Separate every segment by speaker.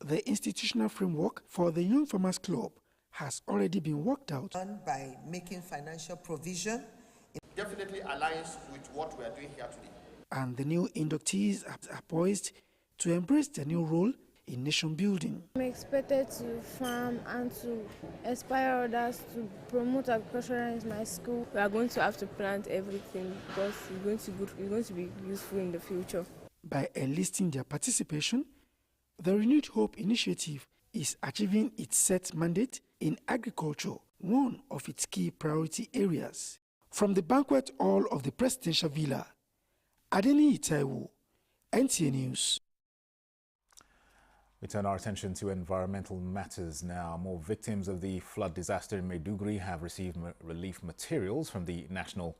Speaker 1: the institutional framework for the Young Farmers Club has already been worked out.
Speaker 2: By making financial provision.
Speaker 3: It definitely aligns with what we are doing here today.
Speaker 1: And the new inductees are poised to embrace their new role in nation building.
Speaker 4: I'm expected to farm and to inspire others to promote agriculture in my school. We are going to have to plant everything because it's going to be useful in the future.
Speaker 1: By enlisting their participation, the Renewed Hope initiative is achieving its set mandate in agriculture, one of its key priority areas. From the banquet hall of the presidential villa, Nta News.
Speaker 5: We turn our attention to environmental matters now. More victims of the flood disaster in Maiduguri have received relief materials from the National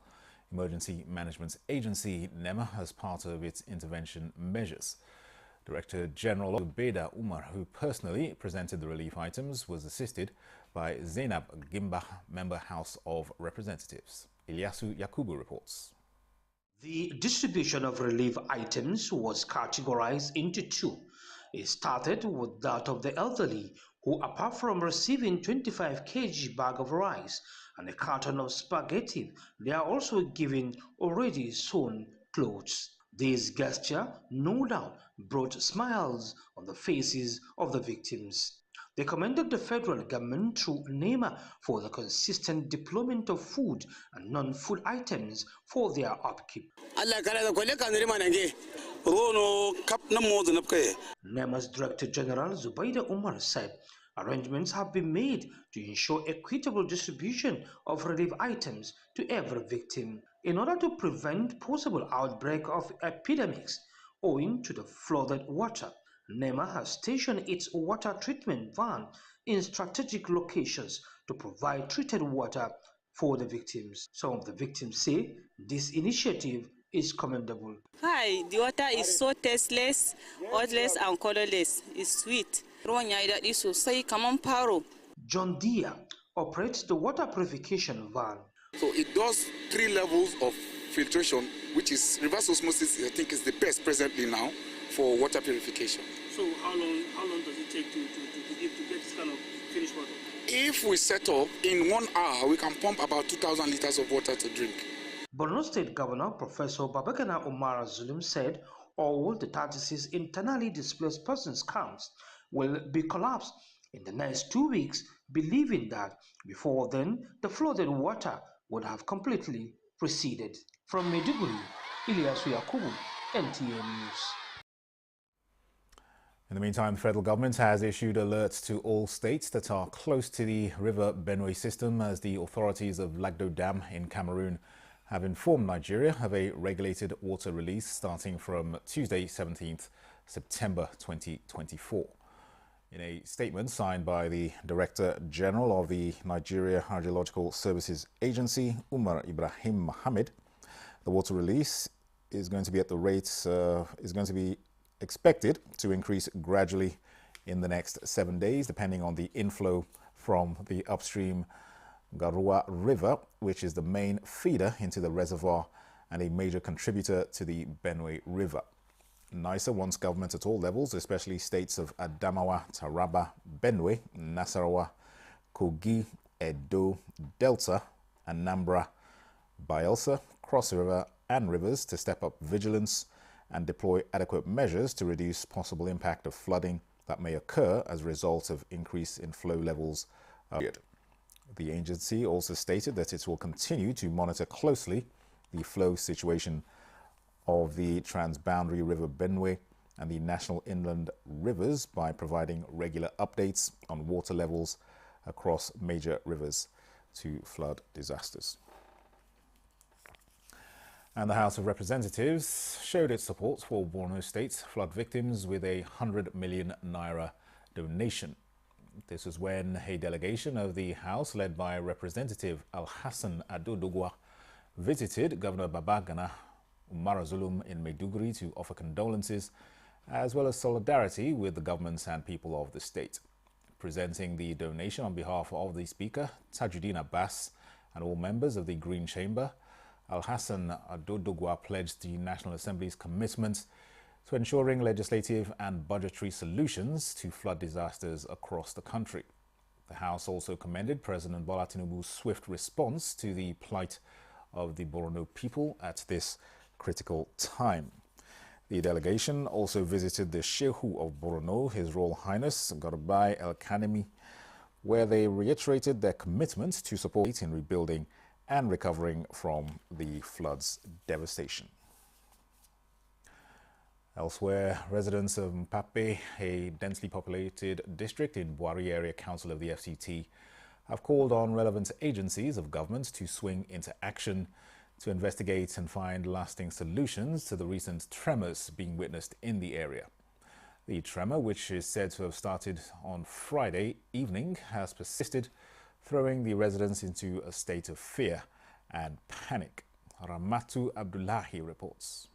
Speaker 5: Emergency Management Agency, NEMA, as part of its intervention measures. Director General Beda Umar, who personally presented the relief items, was assisted by Zainab Gimba, Member House of Representatives. Ilyasu Yakubu reports.
Speaker 6: The distribution of relief items was categorized into two. It started with that of the elderly, who apart from receiving 25 kg bag of rice and a carton of spaghetti, they are also given already sewn clothes. This gesture, no doubt, brought smiles on the faces of the victims. They commended the federal government through NEMA for the consistent deployment of food and non-food items for their upkeep. NEMA's Director General Zubaida Umar said arrangements have been made to ensure equitable distribution of relief items to every victim. In order to prevent possible outbreak of epidemics owing to the flooded water, NEMA has stationed its water treatment van in strategic locations to provide treated water for the victims. Some of the victims say this initiative is commendable.
Speaker 7: Hi, the water is so tasteless, odorless and colorless. It's sweet.
Speaker 6: John Deere operates the water purification van.
Speaker 8: So it does 3 levels of filtration, which is reverse osmosis. I think is the best presently now for water purification.
Speaker 9: So how long does it take to get this kind of finished water?
Speaker 8: If we set up in 1 hour, we can pump about 2,000 liters of water to drink.
Speaker 6: Borno State Governor Professor Babagana Umar Zulum said all the 36 internally displaced persons camps will be collapsed in the next 2 weeks, believing that before then the flooded water would have completely receded. From Maiduguri, Ilyasu Yakubu, Nta News.
Speaker 5: In the meantime, the federal government has issued alerts to all states that are close to the River Benue system, as the authorities of Lagdo Dam in Cameroon have informed Nigeria of a regulated water release starting from Tuesday, 17th September 2024. In a statement signed by the Director General of the Nigeria Hydrological Services Agency, Umar Ibrahim Mohammed, the water release is going to be at the rates expected to increase gradually in the next 7 days, depending on the inflow from the upstream Garua River, which is the main feeder into the reservoir and a major contributor to the Benue River. NISA wants government at all levels, especially states of Adamawa, Taraba, Benue, Nasarawa, Kogi, Edo, Delta, Anambra, Bayelsa, Cross River and rivers to step up vigilance and deploy adequate measures to reduce possible impact of flooding that may occur as a result of increase in flow levels. The agency also stated that it will continue to monitor closely the flow situation of the transboundary river Benue and the national inland rivers by providing regular updates on water levels across major rivers to flood disasters. And the House of Representatives showed its support for Borno State's flood victims with a 100 million naira donation. This was when a delegation of the House, led by Representative Al-Hassan Adodogwa, visited Governor Babagana Umar Zulum in Maiduguri to offer condolences as well as solidarity with the governments and people of the state. Presenting the donation on behalf of the Speaker, Tajuddin Abbas, and all members of the Green Chamber, Al-Hassan Adodogwa pledged the National Assembly's commitment to ensuring legislative and budgetary solutions to flood disasters across the country. The House also commended President Bola Tinubu's swift response to the plight of the Borno people at this critical time. The delegation also visited the Shehu of Borno, His Royal Highness Garbai El Kanemi, where they reiterated their commitment to support in rebuilding and recovering from the flood's devastation. Elsewhere, residents of Mpape, a densely populated district in Buari Area Council of the FCT, have called on relevant agencies of government to swing into action to investigate and find lasting solutions to the recent tremors being witnessed in the area. The tremor, which is said to have started on Friday evening, has persisted, throwing the residents into a state of fear and panic. Ramatu Abdullahi reports.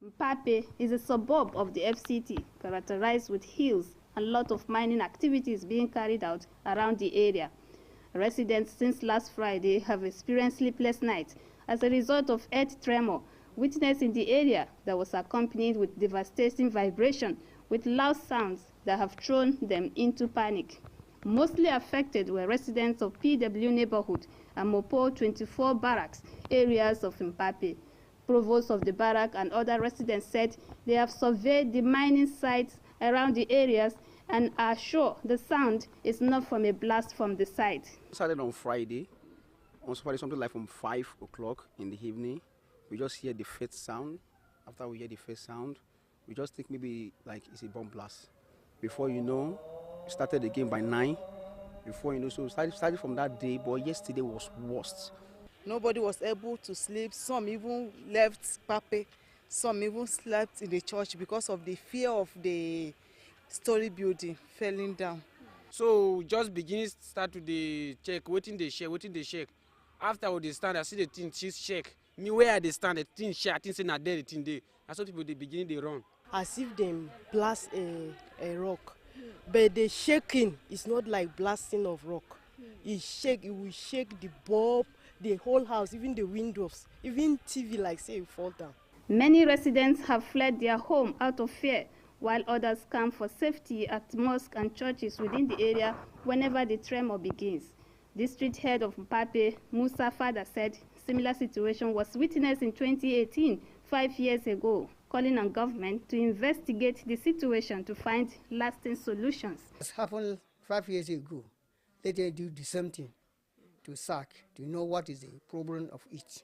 Speaker 10: Mpape is a suburb of the FCT, characterized with hills and a lot of mining activities being carried out around the area. Residents since last Friday have experienced sleepless nights as a result of earth tremor witnessed in the area that was accompanied with devastating vibration with loud sounds that have thrown them into panic. Mostly affected were residents of PW neighborhood and Mopo 24 barracks areas of Mpape. Provost of the barrack and other residents said they have surveyed the mining sites around the areas and are sure the sound is not from a blast from the site.
Speaker 11: Started on Friday something like from 5 o'clock in the evening. We just hear the first sound. After we hear the first sound, we just think maybe like it's a bomb blast. Before you know, we started again by 9. Before you know, so started from that day, but yesterday was worst.
Speaker 12: Nobody was able to sleep. Some even left Pape. Some even slept in the church because of the fear of the story building falling down.
Speaker 13: So just begin start to the check, waiting they shake. After we stand, I see the thing shake. Me where they stand, the thing shake. I think say not there, the thing there. I saw people they begin they run.
Speaker 14: As if they blast a rock, but the shaking is not like blasting of rock. It will shake the bulb, the whole house, even the windows, even TV like say it fall down.
Speaker 10: Many residents have fled their home out of fear, while others camp for safety at mosques and churches within the area whenever the tremor begins. District head of Mpape, Musa Fada, said similar situation was witnessed in 2018, 5 years ago, calling on government to investigate the situation to find lasting solutions.
Speaker 15: It happened 5 years ago. Let them do the same thing to sack, to know what is the problem of it.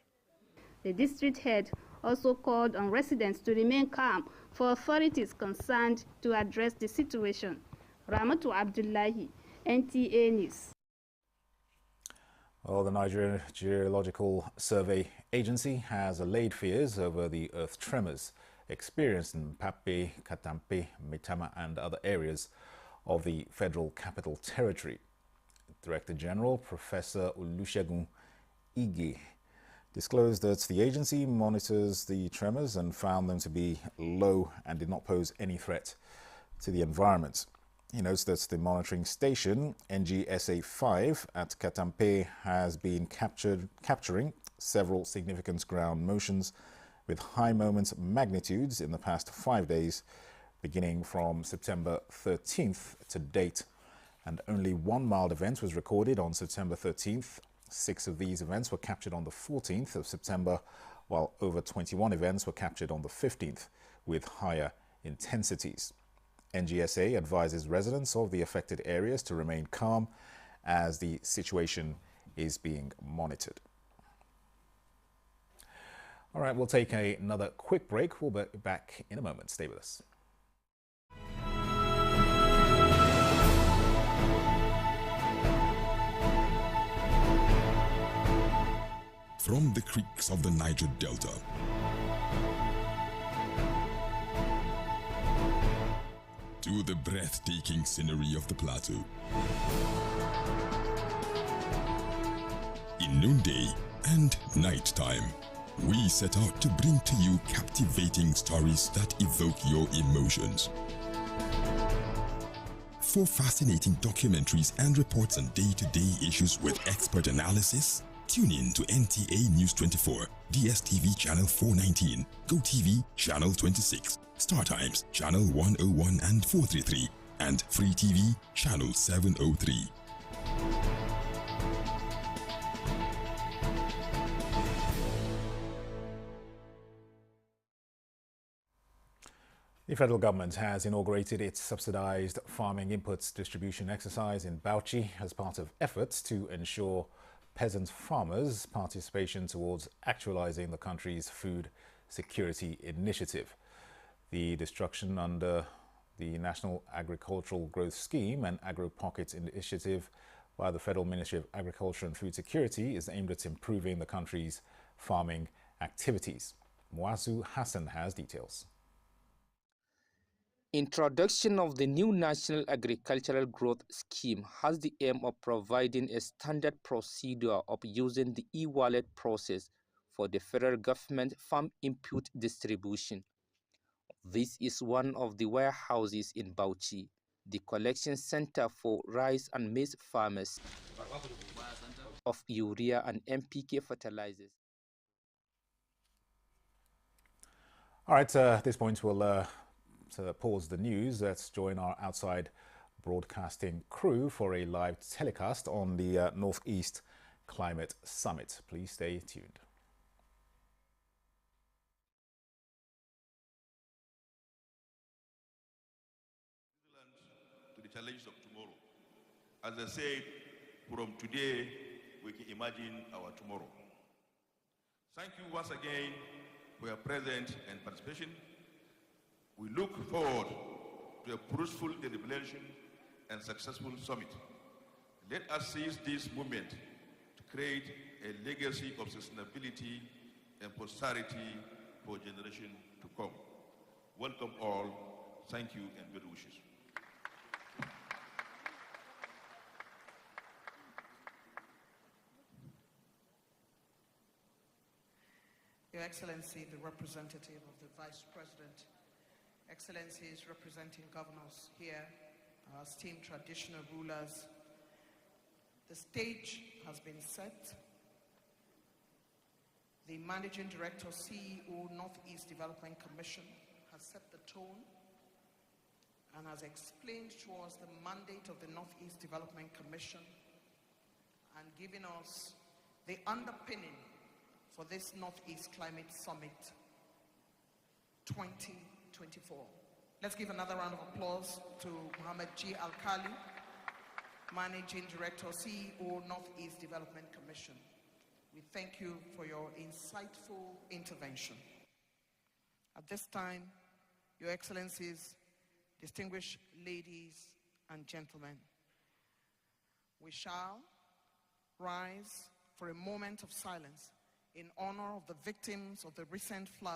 Speaker 10: The district head also called on residents to remain calm for authorities concerned to address the situation. Ramatu Abdullahi, Nta News.
Speaker 5: Well, the Nigerian Geological Survey Agency has allayed fears over the earth tremors experienced in Mpape, Katampe, Maitama and other areas of the Federal Capital Territory. Director General Professor Olusegun Ige disclosed that the agency monitors the tremors and found them to be low and did not pose any threat to the environment. He notes that the monitoring station, NGSA-5 at Katampe, has been capturing several significant ground motions with high moment magnitudes in the past 5 days, beginning from September 13th to date. And only one mild event was recorded on September 13th. 6 of these events were captured on the 14th of September, while over 21 events were captured on the 15th with higher intensities. NGSA advises residents of the affected areas to remain calm as the situation is being monitored. All right, we'll take another quick break. We'll be back in a moment. Stay with us.
Speaker 16: From the creeks of the Niger Delta to the breathtaking scenery of the plateau, in noonday and nighttime, we set out to bring to you captivating stories that evoke your emotions. 4 fascinating documentaries and reports on day-to-day issues with expert analysis, Tune in to NTA News 24, DSTV Channel 419, GoTV Channel 26, StarTimes Channel 101 and 433, and Free TV Channel 703.
Speaker 5: The federal government has inaugurated its subsidized farming inputs distribution exercise in Bauchi as part of efforts to ensure peasant farmers' participation towards actualizing the country's food security initiative. The destruction under the National Agricultural Growth Scheme and Agro Pockets Initiative by the Federal Ministry of Agriculture and Food Security is aimed at improving the country's farming activities. Muazu Hassan has details.
Speaker 17: Introduction of the new National Agricultural Growth Scheme has the aim of providing a standard procedure of using the e-wallet process for the federal government farm input distribution. This is one of the warehouses in Bauchi, the collection center for rice and maize farmers of urea and NPK fertilizers.
Speaker 5: All right, at this point we'll pause the news. Let's join our outside broadcasting crew for a live telecast on the Northeast Climate Summit. Please stay tuned.
Speaker 18: To the challenges of tomorrow. As I said, from today, we can imagine our tomorrow. Thank you once again for your presence and participation. We look forward to a fruitful deliberation and successful summit. Let us seize this moment to create a legacy of sustainability and prosperity for generations to come. Welcome all. Thank you and good wishes.
Speaker 2: Your Excellency, the representative of the Vice President, Excellencies representing governors here, our esteemed traditional rulers, the stage has been set. The Managing Director, CEO, Northeast Development Commission has set the tone and has explained to us the mandate of the Northeast Development Commission and given us the underpinning for this Northeast Climate Summit 2024. Let's give another round of applause to Mohammed G. Al-Khali, Managing Director, CEO, Northeast Development Commission. We thank you for your insightful intervention. At this time, Your Excellencies, distinguished ladies and gentlemen, we shall rise for a moment of silence in honor of the victims of the recent flood